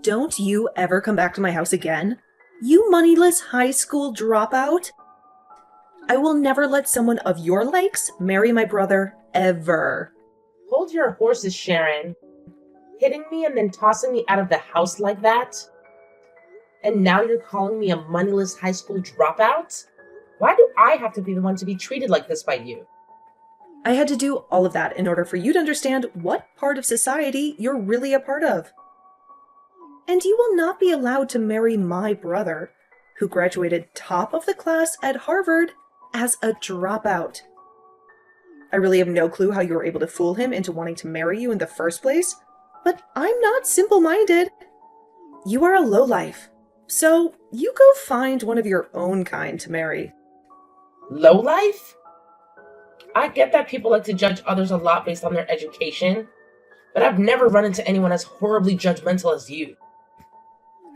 Don't you ever come back to my house again? You moneyless high school dropout? I will never let someone of your likes marry my brother, ever. Hold your horses, Sharon. Hitting me and then tossing me out of the house like that? And now you're calling me a moneyless high school dropout? Why do I have to be the one to be treated like this by you? I had to do all of that in order for you to understand what part of society you're really a part of. And you will not be allowed to marry my brother, who graduated top of the class at Harvard as a dropout. I really have no clue how you were able to fool him into wanting to marry you in the first place, but I'm not simple-minded. You are a lowlife, so you go find one of your own kind to marry. Lowlife? I get that people like to judge others a lot based on their education, but I've never run into anyone as horribly judgmental as you.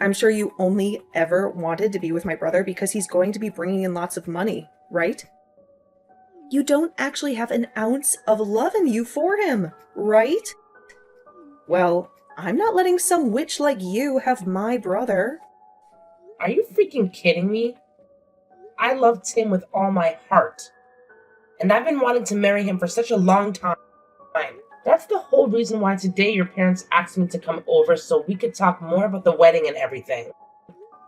I'm sure you only ever wanted to be with my brother because he's going to be bringing in lots of money, right? You don't actually have an ounce of love in you for him, right? Well, I'm not letting some witch like you have my brother. Are you freaking kidding me? I love Tim with all my heart, and I've been wanting to marry him for such a long time. That's the whole reason why today your parents asked me to come over so we could talk more about the wedding and everything.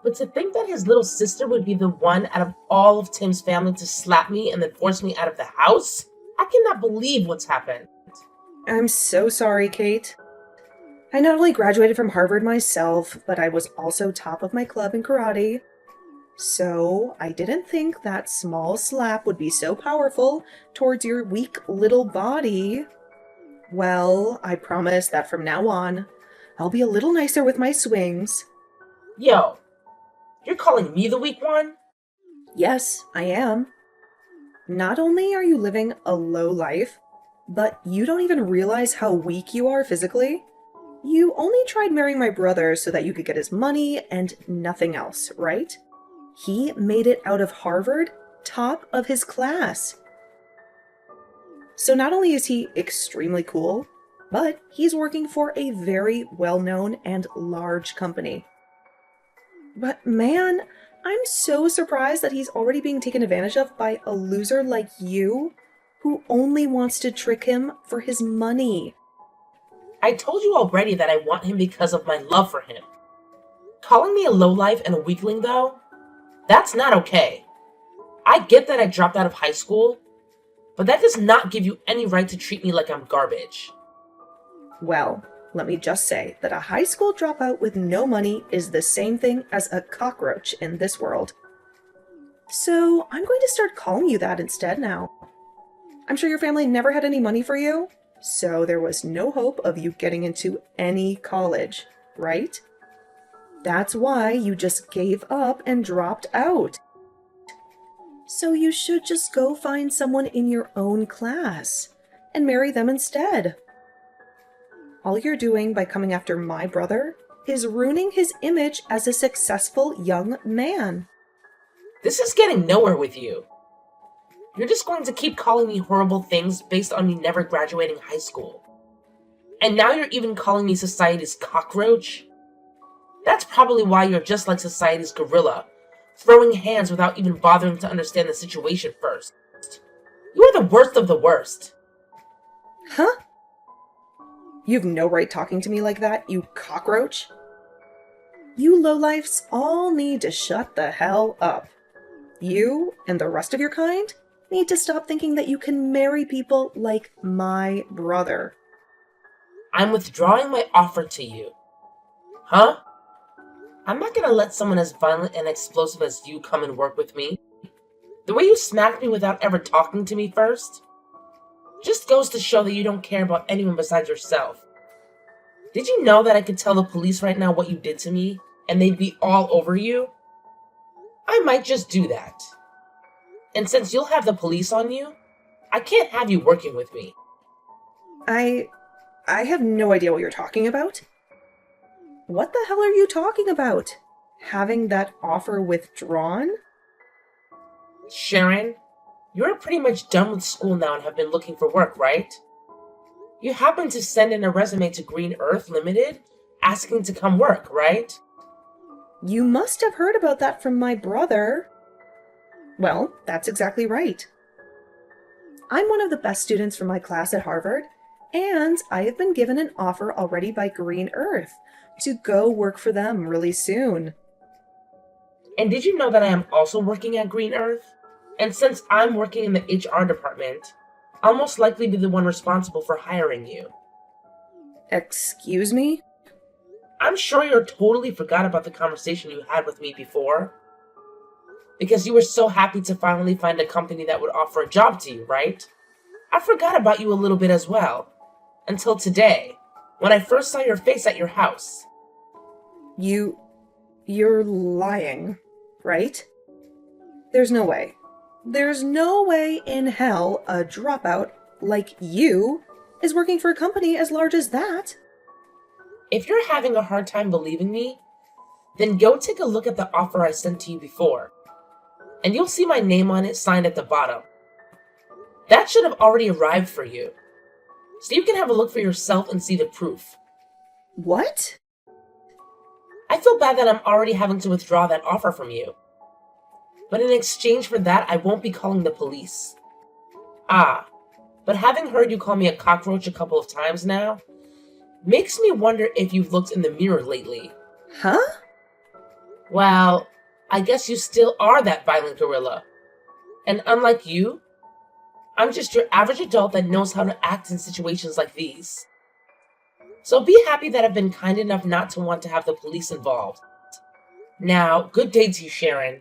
But to think that his little sister would be the one out of all of Tim's family to slap me and then force me out of the house? I cannot believe what's happened. I'm so sorry, Kate. I not only graduated from Harvard myself, but I was also top of my club in karate. So I didn't think that small slap would be so powerful towards your weak little body. Well, I promise that from now on, I'll be a little nicer with my swings. Yo, you're calling me the weak one? Yes, I am. Not only are you living a low life, but you don't even realize how weak you are physically. You only tried marrying my brother so that you could get his money and nothing else, right? He made it out of Harvard, top of his class. So not only is he extremely cool, but he's working for a very well-known and large company. But man, I'm so surprised that he's already being taken advantage of by a loser like you, who only wants to trick him for his money. I told you already that I want him because of my love for him. Calling me a lowlife and a weakling, though? That's not okay. I get that I dropped out of high school, but that does not give you any right to treat me like I'm garbage. Well, let me just say that a high school dropout with no money is the same thing as a cockroach in this world. So I'm going to start calling you that instead now. I'm sure your family never had any money for you, so there was no hope of you getting into any college, right? That's why you just gave up and dropped out. So you should just go find someone in your own class and marry them instead. All you're doing by coming after my brother is ruining his image as a successful young man. This is getting nowhere with you. You're just going to keep calling me horrible things based on me never graduating high school. And now you're even calling me society's cockroach? That's probably why you're just like society's gorilla, throwing hands without even bothering to understand the situation first. You are the worst of the worst. Huh? You've no right talking to me like that, you cockroach. You lowlifes all need to shut the hell up. You and the rest of your kind need to stop thinking that you can marry people like my brother. I'm withdrawing my offer to you. Huh? I'm not gonna let someone as violent and explosive as you come and work with me. The way you smacked me without ever talking to me first just goes to show that you don't care about anyone besides yourself. Did you know that I could tell the police right now what you did to me, and they'd be all over you? I might just do that. And since you'll have the police on you, I can't have you working with me. I have no idea what you're talking about. What the hell are you talking about? Having that offer withdrawn? Sharon, you're pretty much done with school now and have been looking for work, right? You happened to send in a resume to Green Earth Limited asking to come work, right? You must have heard about that from my brother. Well, that's exactly right. I'm one of the best students from my class at Harvard, and I have been given an offer already by Green Earth to go work for them really soon. And did you know that I am also working at Green Earth? And since I'm working in the HR department, I'll most likely be the one responsible for hiring you. Excuse me? I'm sure you totally forgot about the conversation you had with me before. Because you were so happy to finally find a company that would offer a job to you, right? I forgot about you a little bit as well. Until today, when I first saw your face at your house. You're lying, right? There's no way. There's no way in hell a dropout like you is working for a company as large as that. If you're having a hard time believing me, then go take a look at the offer I sent to you before. And you'll see my name on it signed at the bottom. That should have already arrived for you. So you can have a look for yourself and see the proof. What? I feel bad that I'm already having to withdraw that offer from you. But in exchange for that, I won't be calling the police. But having heard you call me a cockroach a couple of times now, makes me wonder if you've looked in the mirror lately. Huh? Well, I guess you still are that violent gorilla. And unlike you, I'm just your average adult that knows how to act in situations like these. So be happy that I've been kind enough not to want to have the police involved. Now, good day to you, Sharon.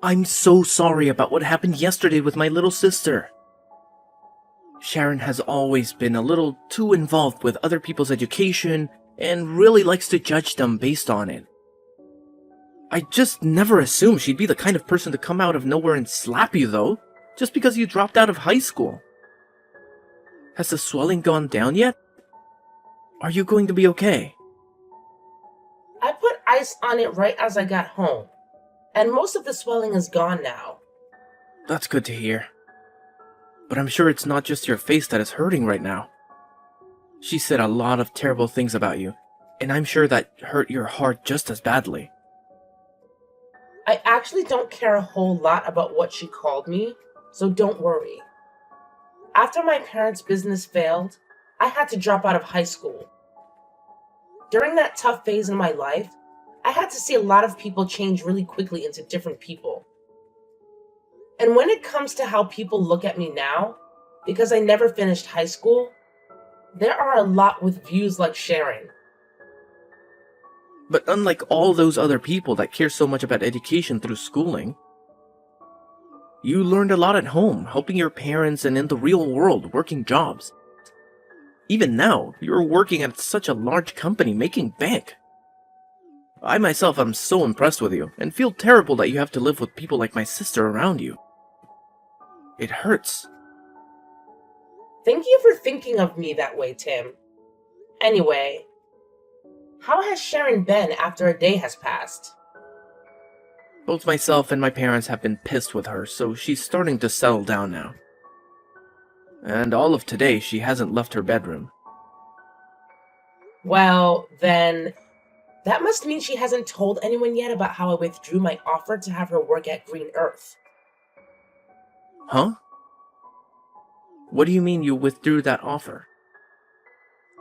I'm so sorry about what happened yesterday with my little sister. Sharon has always been a little too involved with other people's education and really likes to judge them based on it. I just never assumed she'd be the kind of person to come out of nowhere and slap you, though, just because you dropped out of high school. Has the swelling gone down yet? Are you going to be okay? I put ice on it right as I got home, and most of the swelling is gone now. That's good to hear. But I'm sure it's not just your face that is hurting right now. She said a lot of terrible things about you, and I'm sure that hurt your heart just as badly. I actually don't care a whole lot about what she called me, so don't worry. After my parents' business failed, I had to drop out of high school. During that tough phase in my life, I had to see a lot of people change really quickly into different people. And when it comes to how people look at me now, because I never finished high school, there are a lot with views like Sharon. But unlike all those other people that care so much about education through schooling, you learned a lot at home, helping your parents and in the real world working jobs. Even now, you're working at such a large company making bank. I myself am so impressed with you and feel terrible that you have to live with people like my sister around you. It hurts. Thank you for thinking of me that way, Tim. Anyway, how has Sharon been after a day has passed? Both myself and my parents have been pissed with her, so she's starting to settle down now. And all of today, she hasn't left her bedroom. Well, then, that must mean she hasn't told anyone yet about how I withdrew my offer to have her work at Green Earth. Huh? What do you mean you withdrew that offer?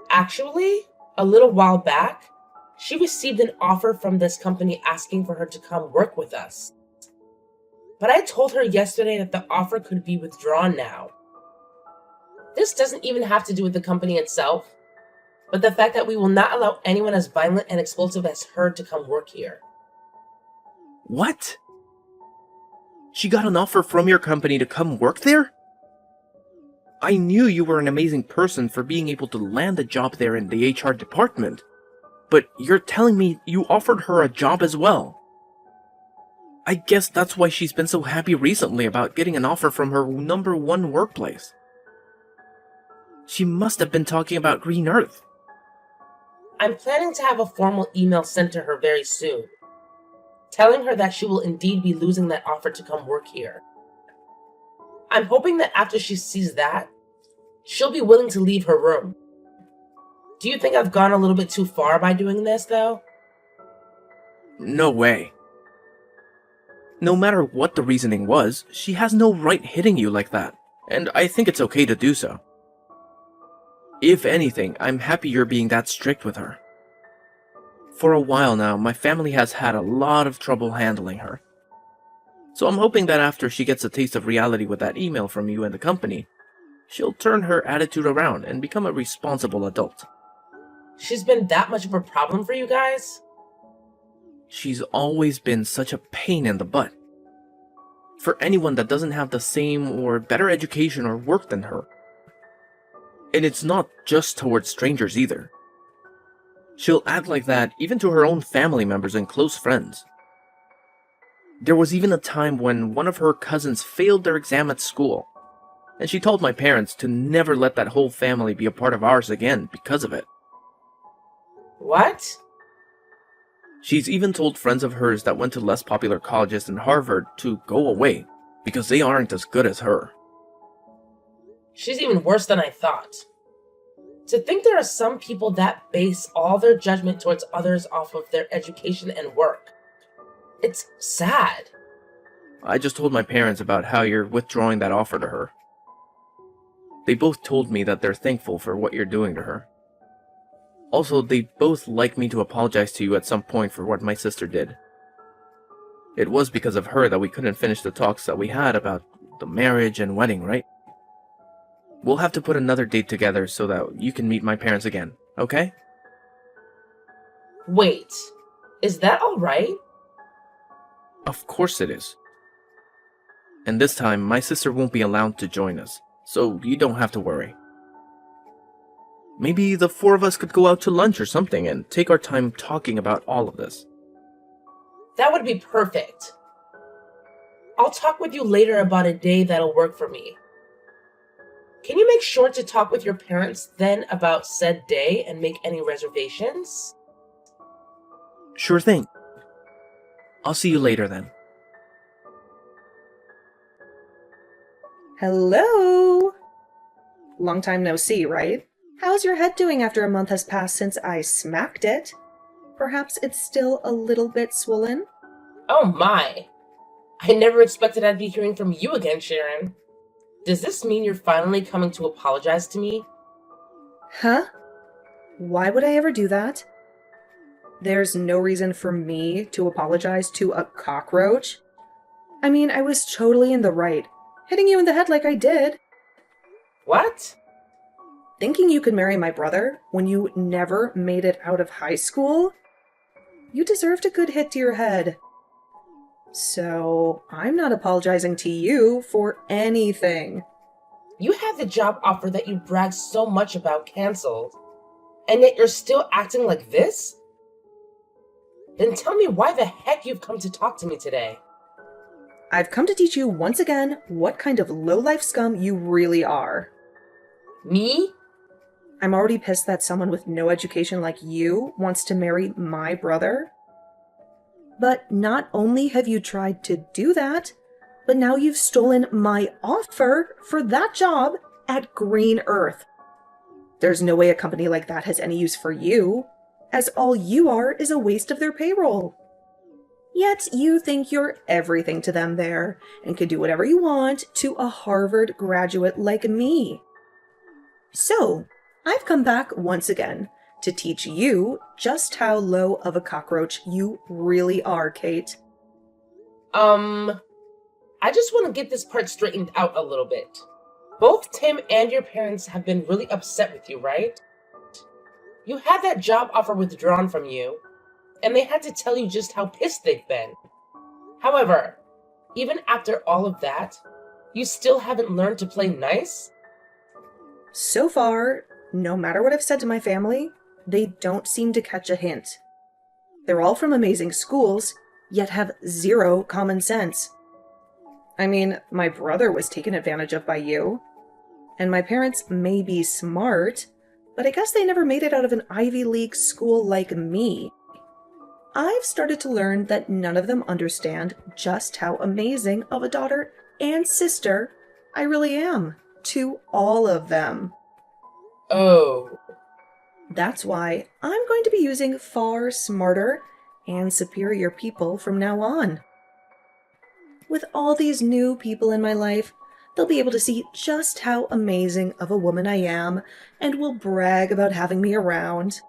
Actually, a little while back, she received an offer from this company asking for her to come work with us. But I told her yesterday that the offer could be withdrawn now. This doesn't even have to do with the company itself, but the fact that we will not allow anyone as violent and explosive as her to come work here. What? She got an offer from your company to come work there? I knew you were an amazing person for being able to land a job there in the HR department, but you're telling me you offered her a job as well. I guess that's why she's been so happy recently about getting an offer from her #1 workplace. She must have been talking about Green Earth. I'm planning to have a formal email sent to her very soon, telling her that she will indeed be losing that offer to come work here. I'm hoping that after she sees that, she'll be willing to leave her room. Do you think I've gone a little bit too far by doing this, though? No way. No matter what the reasoning was, she has no right hitting you like that, and I think it's okay to do so. If anything, I'm happy you're being that strict with her. For a while now, my family has had a lot of trouble handling her. So I'm hoping that after she gets a taste of reality with that email from you and the company, she'll turn her attitude around and become a responsible adult. She's been that much of a problem for you guys? She's always been such a pain in the butt. For anyone that doesn't have the same or better education or work than her. And it's not just towards strangers either. She'll act like that even to her own family members and close friends. There was even a time when one of her cousins failed their exam at school, and she told my parents to never let that whole family be a part of ours again because of it. What? She's even told friends of hers that went to less popular colleges than Harvard to go away because they aren't as good as her. She's even worse than I thought. To think there are some people that base all their judgment towards others off of their education and work. It's sad. I just told my parents about how you're withdrawing that offer to her. They both told me that they're thankful for what you're doing to her. Also, they'd both like me to apologize to you at some point for what my sister did. It was because of her that we couldn't finish the talks that we had about the marriage and wedding, right? We'll have to put another date together so that you can meet my parents again, okay? Wait, is that alright? Of course it is. And this time, my sister won't be allowed to join us, so you don't have to worry. Maybe the four of us could go out to lunch or something and take our time talking about all of this. That would be perfect. I'll talk with you later about a day that'll work for me. Can you make sure to talk with your parents then about said day and make any reservations? Sure thing. I'll see you later then. Hello? Long time no see, right? How's your head doing after a month has passed since I smacked it? Perhaps it's still a little bit swollen? Oh my! I never expected I'd be hearing from you again, Sharon. Does this mean you're finally coming to apologize to me? Huh? Why would I ever do that? There's no reason for me to apologize to a cockroach. I mean, I was totally in the right, hitting you in the head like I did. What? Thinking you could marry my brother when you never made it out of high school? You deserved a good hit to your head. So, I'm not apologizing to you for anything. You had the job offer that you bragged so much about canceled, and yet you're still acting like this? Then tell me why the heck you've come to talk to me today. I've come to teach you once again what kind of low-life scum you really are. Me? I'm already pissed that someone with no education like you wants to marry my brother. But not only have you tried to do that, but now you've stolen my offer for that job at Green Earth. There's no way a company like that has any use for you, as all you are is a waste of their payroll. Yet you think you're everything to them there, and can do whatever you want to a Harvard graduate like me. So, I've come back once again to teach you just how low of a cockroach you really are, Kate. I just want to get this part straightened out a little bit. Both Tim and your parents have been really upset with you, right? You had that job offer withdrawn from you, and they had to tell you just how pissed they've been. However, even after all of that, you still haven't learned to play nice? So far, no matter what I've said to my family, they don't seem to catch a hint. They're all from amazing schools, yet have zero common sense. I mean, my brother was taken advantage of by you. And my parents may be smart, but I guess they never made it out of an Ivy League school like me. I've started to learn that none of them understand just how amazing of a daughter and sister I really am to all of them. Oh. That's why I'm going to be using far smarter and superior people from now on. With all these new people in my life, they'll be able to see just how amazing of a woman I am and will brag about having me around.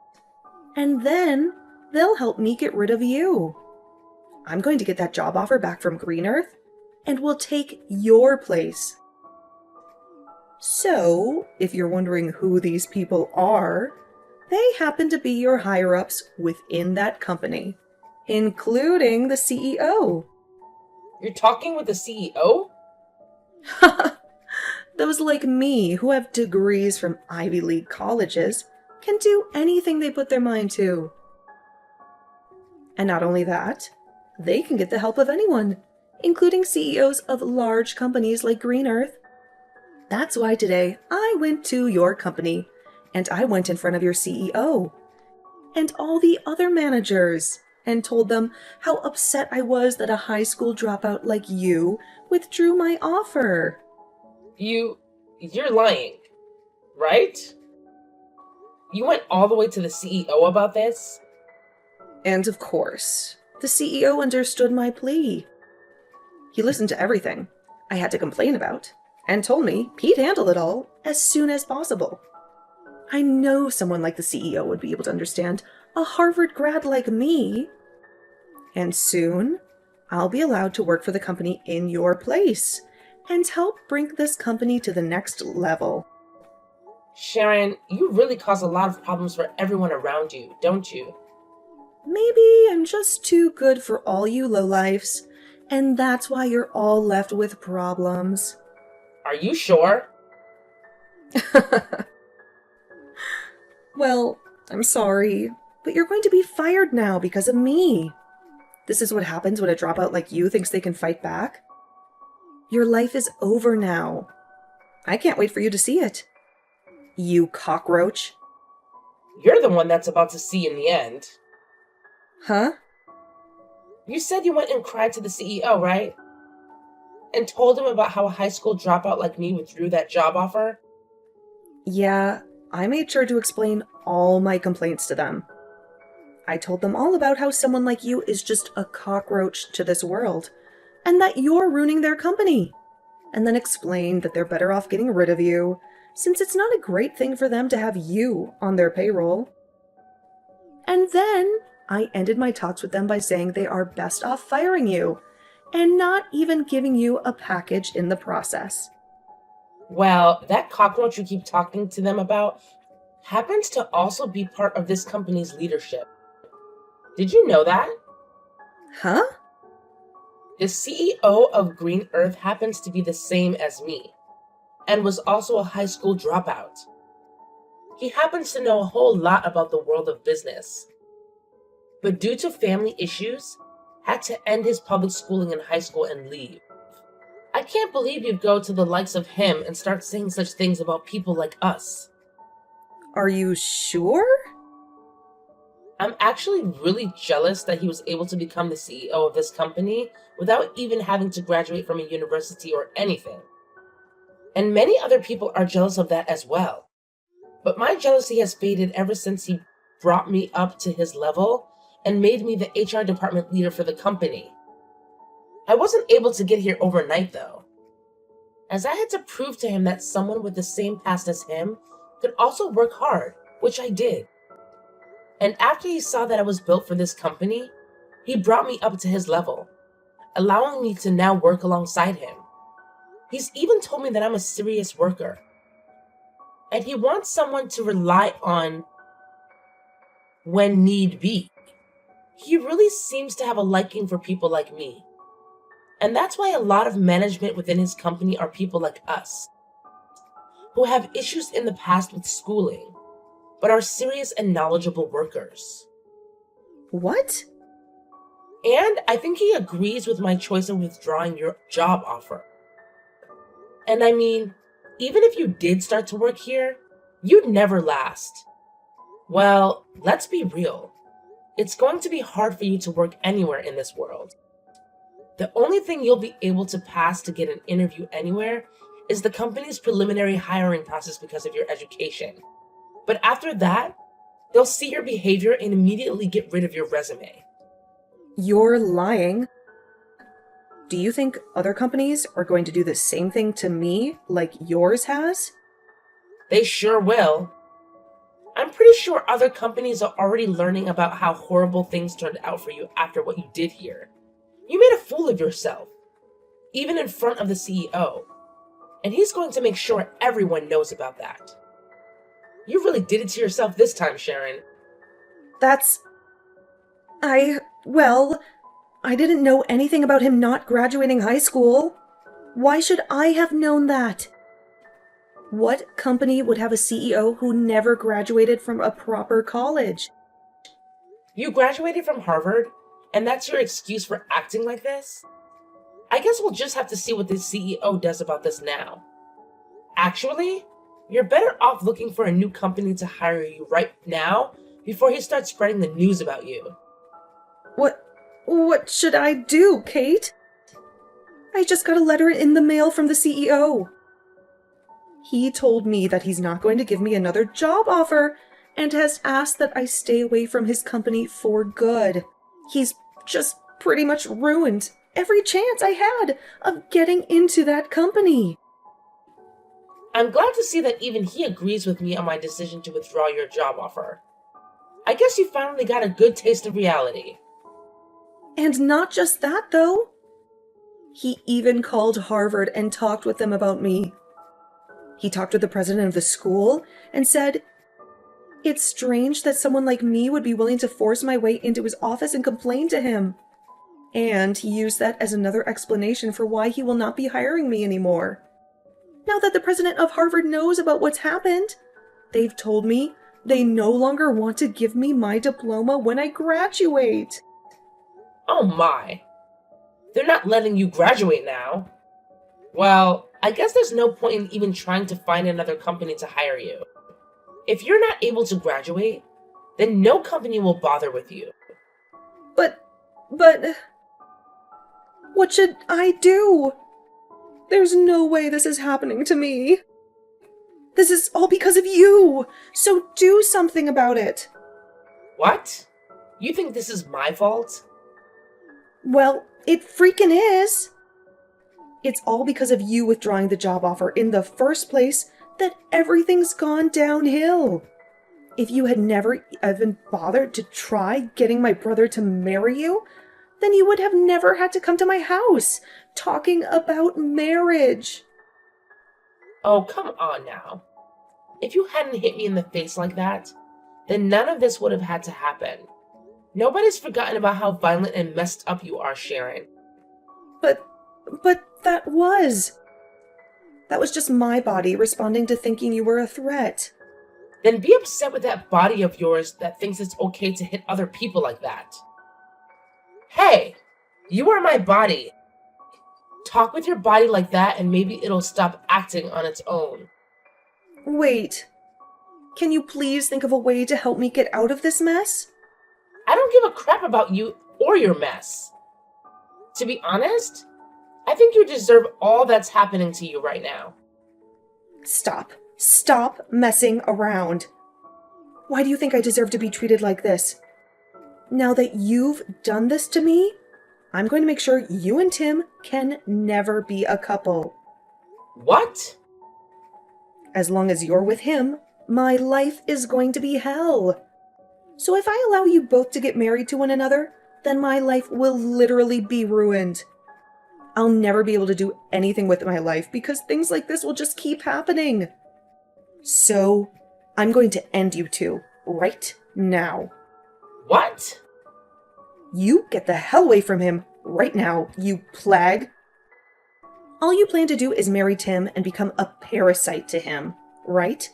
And then they'll help me get rid of you. I'm going to get that job offer back from Green Earth and will take your place. So, if you're wondering who these people are, they happen to be your higher-ups within that company, including the CEO. You're talking with the CEO? Those like me who have degrees from Ivy League colleges can do anything they put their mind to. And not only that, they can get the help of anyone, including CEOs of large companies like Green Earth. That's why today I went to your company, and I went in front of your CEO and all the other managers and told them how upset I was that a high school dropout like you withdrew my offer. You're lying, right? You went all the way to the CEO about this? And of course, the CEO understood my plea. He listened to everything I had to complain about and told me he'd handle it all as soon as possible. I know someone like the CEO would be able to understand a Harvard grad like me. And soon, I'll be allowed to work for the company in your place and help bring this company to the next level. Sharon, you really cause a lot of problems for everyone around you, don't you? Maybe I'm just too good for all you lowlifes, and that's why you're all left with problems. Are you sure? Well, I'm sorry, but you're going to be fired now because of me. This is what happens when a dropout like you thinks they can fight back. Your life is over now. I can't wait for you to see it. You cockroach. You're the one that's about to see in the end. Huh? You said you went and cried to the CEO, right? And told him about how a high school dropout like me withdrew that job offer? Yeah, I made sure to explain all my complaints to them. I told them all about how someone like you is just a cockroach to this world, and that you're ruining their company. And then explained that they're better off getting rid of you, since it's not a great thing for them to have you on their payroll. And then I ended my talks with them by saying they are best off firing you, and not even giving you a package in the process. Well, that cockroach you keep talking to them about happens to also be part of this company's leadership. Did you know that? Huh? The CEO of Green Earth happens to be the same as me, and was also a high school dropout. He happens to know a whole lot about the world of business, but due to family issues, had to end his public schooling in high school and leave. I can't believe you'd go to the likes of him and start saying such things about people like us. Are you sure? I'm actually really jealous that he was able to become the CEO of this company without even having to graduate from a university or anything. And many other people are jealous of that as well. But my jealousy has faded ever since he brought me up to his level and made me the HR department leader for the company. I wasn't able to get here overnight though, as I had to prove to him that someone with the same past as him could also work hard, which I did. And after he saw that I was built for this company, he brought me up to his level, allowing me to now work alongside him. He's even told me that I'm a serious worker, and he wants someone to rely on when need be. He really seems to have a liking for people like me. And that's why a lot of management within his company are people like us, who have issues in the past with schooling, but are serious and knowledgeable workers. What? And I think he agrees with my choice of withdrawing your job offer. And I mean, even if you did start to work here, you'd never last. Well, let's be real. It's going to be hard for you to work anywhere in this world. The only thing you'll be able to pass to get an interview anywhere is the company's preliminary hiring process because of your education. But after that, They'll see your behavior and immediately get rid of your resume. You're lying. Do you think other companies are going to do the same thing to me like yours has? They sure will. I'm pretty sure other companies are already learning about how horrible things turned out for you after what you did here. You made a fool of yourself, even in front of the CEO. And he's going to make sure everyone knows about that. You really did it to yourself this time, Sharon. Well, I didn't know anything about him not graduating high school. Why should I have known that? What company would have a CEO who never graduated from a proper college? You graduated from Harvard, and that's your excuse for acting like this? I guess we'll just have to see what the CEO does about this now. Actually, you're better off looking for a new company to hire you right now before he starts spreading the news about you. What should I do, Kate? I just got a letter in the mail from the CEO. He told me that he's not going to give me another job offer and has asked that I stay away from his company for good. He's just pretty much ruined every chance I had of getting into that company. I'm glad to see that even he agrees with me on my decision to withdraw your job offer. I guess you finally got a good taste of reality. And not just that, though. He even called Harvard and talked with them about me. He talked with the president of the school and said, "It's strange that someone like me would be willing to force my way into his office and complain to him." And he used that as another explanation for why he will not be hiring me anymore. Now that the president of Harvard knows about what's happened, they've told me they no longer want to give me my diploma when I graduate. Oh my. They're not letting you graduate now. Well, I guess there's no point in even trying to find another company to hire you. If you're not able to graduate, then no company will bother with you. But, what should I do? There's no way this is happening to me. This is all because of you, so do something about it. What? You think this is my fault? Well, it freaking is. It's all because of you withdrawing the job offer in the first place that everything's gone downhill. If you had never even bothered to try getting my brother to marry you, then you would have never had to come to my house talking about marriage. Oh, come on now. If you hadn't hit me in the face like that, then none of this would have had to happen. Nobody's forgotten about how violent and messed up you are, Sharon. But that was just my body responding to thinking you were a threat. Then be upset with that body of yours that thinks it's okay to hit other people like that. Hey, you are my body. Talk with your body like that and maybe it'll stop acting on its own. Wait, can you please think of a way to help me get out of this mess? I don't give a crap about you or your mess. To be honest, I think you deserve all that's happening to you right now. Stop messing around. Why do you think I deserve to be treated like this? Now that you've done this to me, I'm going to make sure you and Tim can never be a couple. What? As long as you're with him, my life is going to be hell. So if I allow you both to get married to one another, then my life will literally be ruined. I'll never be able to do anything with my life because things like this will just keep happening. So, I'm going to end you two right now. What? You get the hell away from him right now, you plag. All you plan to do is marry Tim and become a parasite to him, right?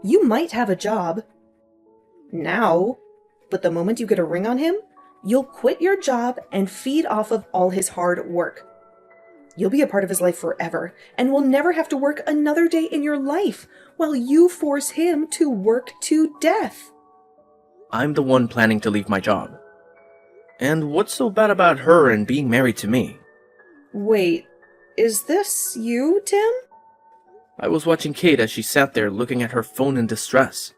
You might have a job now, but the moment you get a ring on him, you'll quit your job and feed off of all his hard work. You'll be a part of his life forever and will never have to work another day in your life while you force him to work to death. I'm the one planning to leave my job. And what's so bad about her and being married to me? Wait, is this you, Tim? I was watching Kate as she sat there looking at her phone in distress.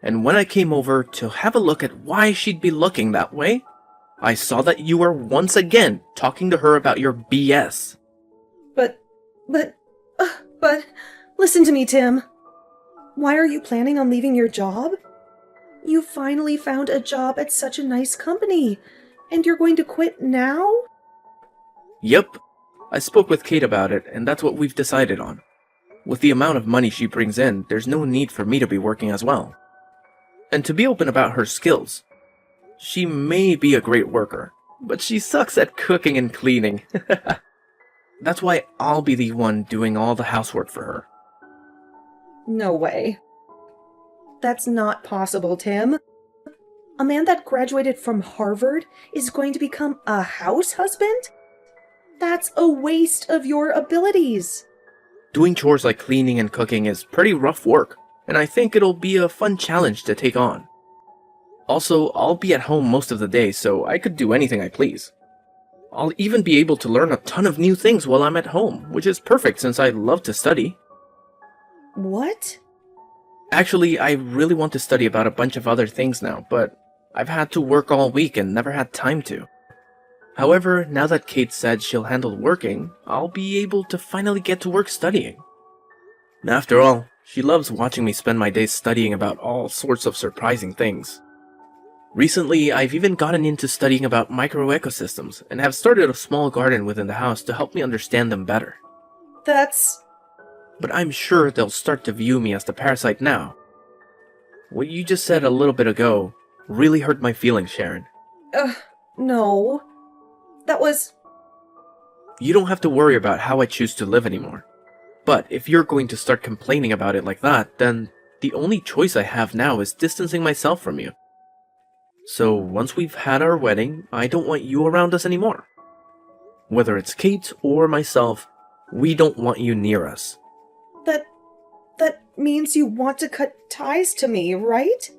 and when I came over to have a look at why she'd be looking that way, I saw that you were once again talking to her about your BS. But, but, listen to me, Tim. Why are you planning on leaving your job? You finally found a job at such a nice company, and you're going to quit now? Yep. I spoke with Kate about it, and that's what we've decided on. With the amount of money she brings in, there's no need for me to be working as well. And to be open about her skills, she may be a great worker, but she sucks at cooking and cleaning. That's why I'll be the one doing all the housework for her. No way. That's not possible, Tim. A man that graduated from Harvard is going to become a house husband? That's a waste of your abilities. Doing chores like cleaning and cooking is pretty rough work, and I think it'll be a fun challenge to take on. Also, I'll be at home most of the day, so I could do anything I please. I'll even be able to learn a ton of new things while I'm at home, which is perfect since I love to study. What? Actually, I really want to study about a bunch of other things now, but I've had to work all week and never had time to. However, now that Kate said she'll handle working, I'll be able to finally get to work studying. After all, she loves watching me spend my days studying about all sorts of surprising things. Recently, I've even gotten into studying about microecosystems and have started a small garden within the house to help me understand them better. That's... But I'm sure they'll start to view me as the parasite now. What you just said a little bit ago really hurt my feelings, Sharon. No. That was... You don't have to worry about how I choose to live anymore. But if you're going to start complaining about it like that, then the only choice I have now is distancing myself from you. So once we've had our wedding, I don't want you around us anymore. Whether it's Kate or myself, we don't want you near us. That means you want to cut ties to me, right?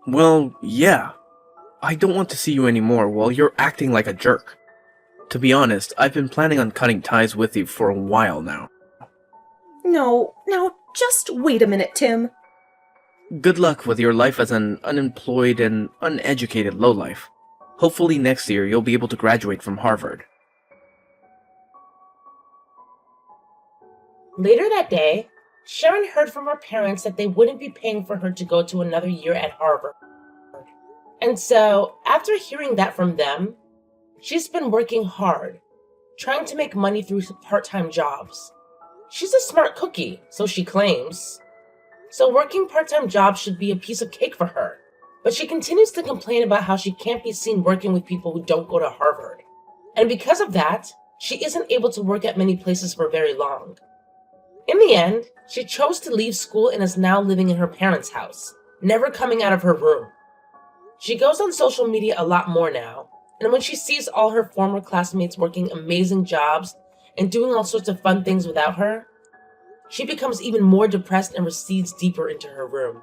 Well, yeah. I don't want to see you anymore while you're acting like a jerk. To be honest, I've been planning on cutting ties with you for a while now. No, now just wait a minute, Tim. Good luck with your life as an unemployed and uneducated lowlife. Hopefully next year you'll be able to graduate from Harvard. Later that day, Sharon heard from her parents that they wouldn't be paying for her to go to another year at Harvard. And so, after hearing that from them, she's been working hard, trying to make money through part-time jobs. She's a smart cookie, so she claims. So working part-time jobs should be a piece of cake for her. But she continues to complain about how she can't be seen working with people who don't go to Harvard. And because of that, she isn't able to work at many places for very long. In the end, she chose to leave school and is now living in her parents' house, never coming out of her room. She goes on social media a lot more now, and when she sees all her former classmates working amazing jobs and doing all sorts of fun things without her, she becomes even more depressed and recedes deeper into her room.